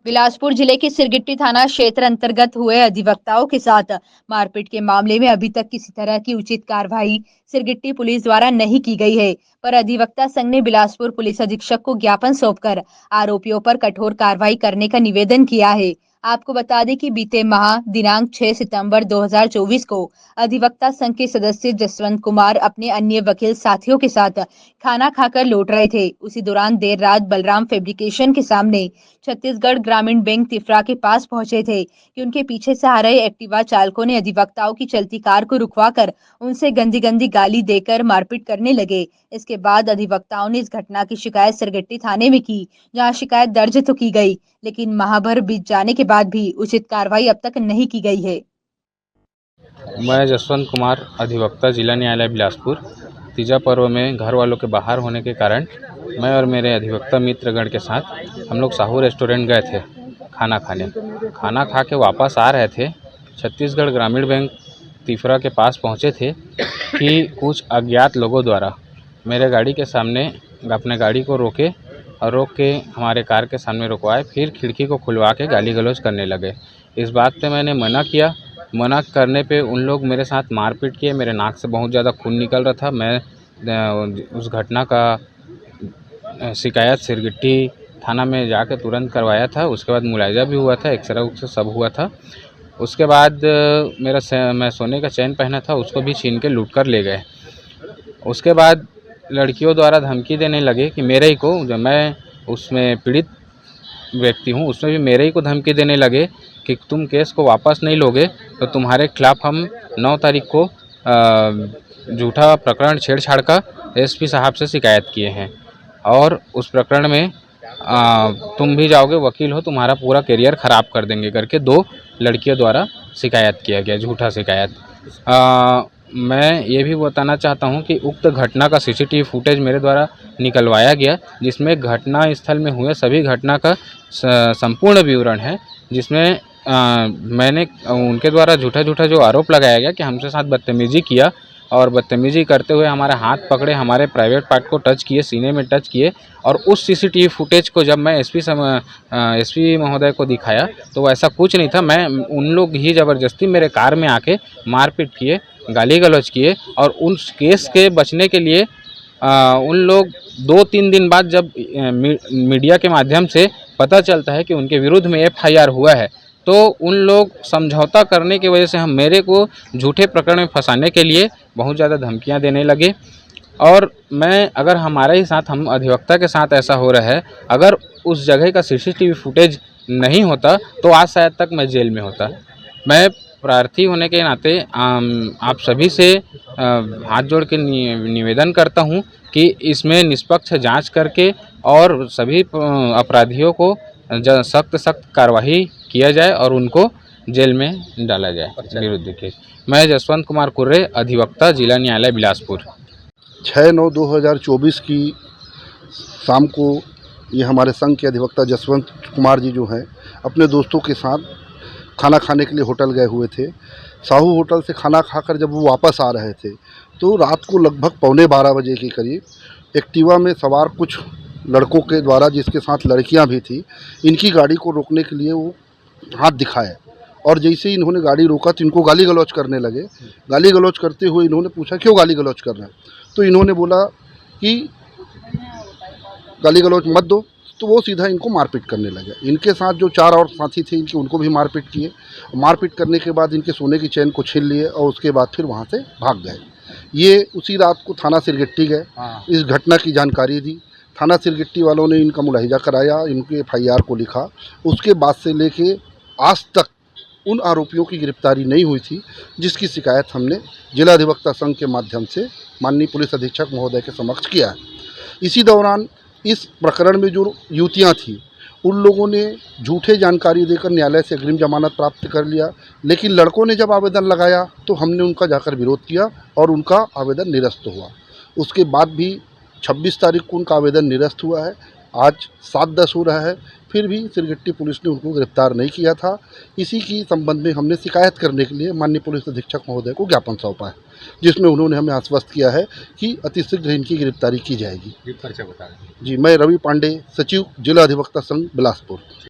बिलासपुर जिले के सिरगिट्टी थाना क्षेत्र अंतर्गत हुए अधिवक्ताओं के साथ मारपीट के मामले में अभी तक किसी तरह की उचित कार्रवाई सिरगिट्टी पुलिस द्वारा नहीं की गई है। पर अधिवक्ता संघ ने बिलासपुर पुलिस अधीक्षक को ज्ञापन सौंपकर आरोपियों पर कठोर कार्रवाई करने का निवेदन किया है। आपको बता दें कि बीते माह दिनांक 6 सितंबर 2024 को अधिवक्ता संघ के सदस्य जसवंत कुमार अपने अन्य वकील साथियों के साथ खाना खाकर लौट रहे थे। उसी दौरान देर रात बलराम फैब्रिकेशन के सामने छत्तीसगढ़ ग्रामीण बैंक तिफरा के पास पहुंचे थे कि उनके पीछे से आ रहे एक्टिवा चालकों ने अधिवक्ताओं की चलती कार को रुकवाकर उनसे गंदी गंदी गाली देकर मारपीट करने लगे। इसके बाद अधिवक्ताओं ने इस घटना की शिकायत सिरगिट्टी थाने में की, जहां शिकायत दर्ज तो की गई, लेकिन माह भर बीत जाने के बाद भी उचित कार्रवाई अब तक नहीं की गई है। मैं जसवंत कुमार, अधिवक्ता जिला न्यायालय बिलासपुर। तीजा पर्व में घर वालों के बाहर होने के कारण मैं और मेरे अधिवक्ता मित्रगण के साथ हम लोग साहू रेस्टोरेंट गए थे खाना खाने। खाना खा के वापस आ रहे थे, छत्तीसगढ़ ग्रामीण बैंक तिफरा के पास पहुंचे थे कि कुछ अज्ञात लोगों द्वारा मेरे गाड़ी के सामने अपने गाड़ी को रोके और रोक के हमारे कार के सामने रुकवाए, फिर खिड़की को खुलवा के गाली गलौज करने लगे। इस बात पे मैंने मना किया। मना करने पे उन लोग मेरे साथ मारपीट किए। मेरे नाक से बहुत ज़्यादा खून निकल रहा था। मैं उस घटना का शिकायत सिरगिट्टी थाना में जाके तुरंत करवाया था। उसके बाद मुलायजा भी हुआ था, एक्सरे उक्सरे सब हुआ था। उसके बाद मैं सोने का चैन पहना था, उसको भी छीन के लूट कर ले गए। उसके बाद लड़कियों द्वारा धमकी देने लगे कि मेरे ही को, जब मैं उसमें पीड़ित व्यक्ति हूँ, उसमें भी मेरे ही को धमकी देने लगे कि तुम केस को वापस नहीं लोगे तो तुम्हारे खिलाफ हम 9 तारीख को झूठा प्रकरण छेड़छाड़ का एसपी साहब से शिकायत किए हैं और उस प्रकरण में तुम भी जाओगे, वकील हो, तुम्हारा पूरा करियर ख़राब कर देंगे करके 2 लड़कियों द्वारा शिकायत किया गया, झूठा शिकायत। मैं ये भी बताना चाहता हूँ कि उक्त घटना का सीसीटीवी फुटेज मेरे द्वारा निकलवाया गया, जिसमें घटना स्थल में हुए सभी घटना का संपूर्ण विवरण है, जिसमें मैंने उनके द्वारा झूठा जो आरोप लगाया गया कि हमसे साथ बदतमीज़ी किया और बदतमीज़ी करते हुए हमारा हाथ पकड़े, हमारे प्राइवेट पार्ट को टच किए, सीने में टच किए। और उस सीसीटीवी फुटेज को जब मैं एसपी महोदय को दिखाया तो वैसा कुछ नहीं था। उन लोग ही ज़बरदस्ती मेरे कार में आके मारपीट किए, गाली गलौज किए और उस केस के बचने के लिए उन लोग 2-3 दिन बाद जब मीडिया के माध्यम से पता चलता है कि उनके विरुद्ध में FIR हुआ है, तो उन लोग समझौता करने की वजह से मेरे को झूठे प्रकरण में फंसाने के लिए बहुत ज़्यादा धमकियां देने लगे। और मैं, अगर हमारे ही साथ, हम अधिवक्ता के साथ ऐसा हो रहा है, अगर उस जगह का सीसीटीवी फुटेज नहीं होता तो आज शायद तक मैं जेल में होता। मैं प्रार्थी होने के नाते आप सभी से हाथ जोड़ के निवेदन करता हूं कि इसमें निष्पक्ष जांच करके और सभी अपराधियों को सख्त कार्रवाई किया जाए और उनको जेल में डाला जाए विरुद्ध केस। मैं जसवंत कुमार कुर्रे, अधिवक्ता, जिला न्यायालय बिलासपुर। 6/9/2024 की शाम को ये हमारे संघ के अधिवक्ता जसवंत कुमार जी जो हैं, अपने दोस्तों के साथ खाना खाने के लिए होटल गए हुए थे। साहू होटल से खाना खाकर जब वो वापस आ रहे थे तो रात को लगभग 11:15 बजे के करीब एक्टिवा में सवार कुछ लड़कों के द्वारा, जिसके साथ लड़कियां भी थी, इनकी गाड़ी को रोकने के लिए वो हाथ दिखाए और जैसे ही इन्होंने गाड़ी रोका तो इनको गाली गलौज करने लगे। गाली गलौज करते हुए इन्होंने पूछा क्यों गाली गलौज कर रहे हैं, तो इन्होंने बोला कि गाली गलौज मत दो, तो वो सीधा इनको मारपीट करने लगे। इनके साथ जो 4 और साथी थे इनके, उनको भी मारपीट किए। मारपीट करने के बाद इनके सोने की चैन को छीन लिए और उसके बाद फिर वहाँ से भाग गए। ये उसी रात को थाना सिरगिट्टी गए, इस घटना की जानकारी दी। थाना सिरगिट्टी वालों ने इनका मुलाहिजा कराया, इनके FIR को लिखा। उसके बाद से लेके आज तक उन आरोपियों की गिरफ्तारी नहीं हुई थी, जिसकी शिकायत हमने जिला अधिवक्ता संघ के माध्यम से माननीय पुलिस अधीक्षक महोदय के समक्ष किया है। इसी दौरान इस प्रकरण में जो युवतियाँ थीं, उन लोगों ने झूठे जानकारी देकर न्यायालय से अग्रिम जमानत प्राप्त कर लिया, लेकिन लड़कों ने जब आवेदन लगाया तो हमने उनका जाकर विरोध किया और उनका आवेदन निरस्त हुआ। उसके बाद भी 26 तारीख को उनका आवेदन निरस्त हुआ है। आज 7-10 हो रहा है, फिर भी सिरगिट्टी पुलिस ने उनको गिरफ्तार नहीं किया था। इसी की संबंध में हमने शिकायत करने के लिए माननीय पुलिस अधीक्षक महोदय को ज्ञापन सौंपा है, जिसमें उन्होंने हमें आश्वस्त किया है कि अतिशीघ्र इनकी गिरफ्तारी की जाएगी। जी, मैं रवि पांडे, सचिव, जिला अधिवक्ता संघ, बिलासपुर।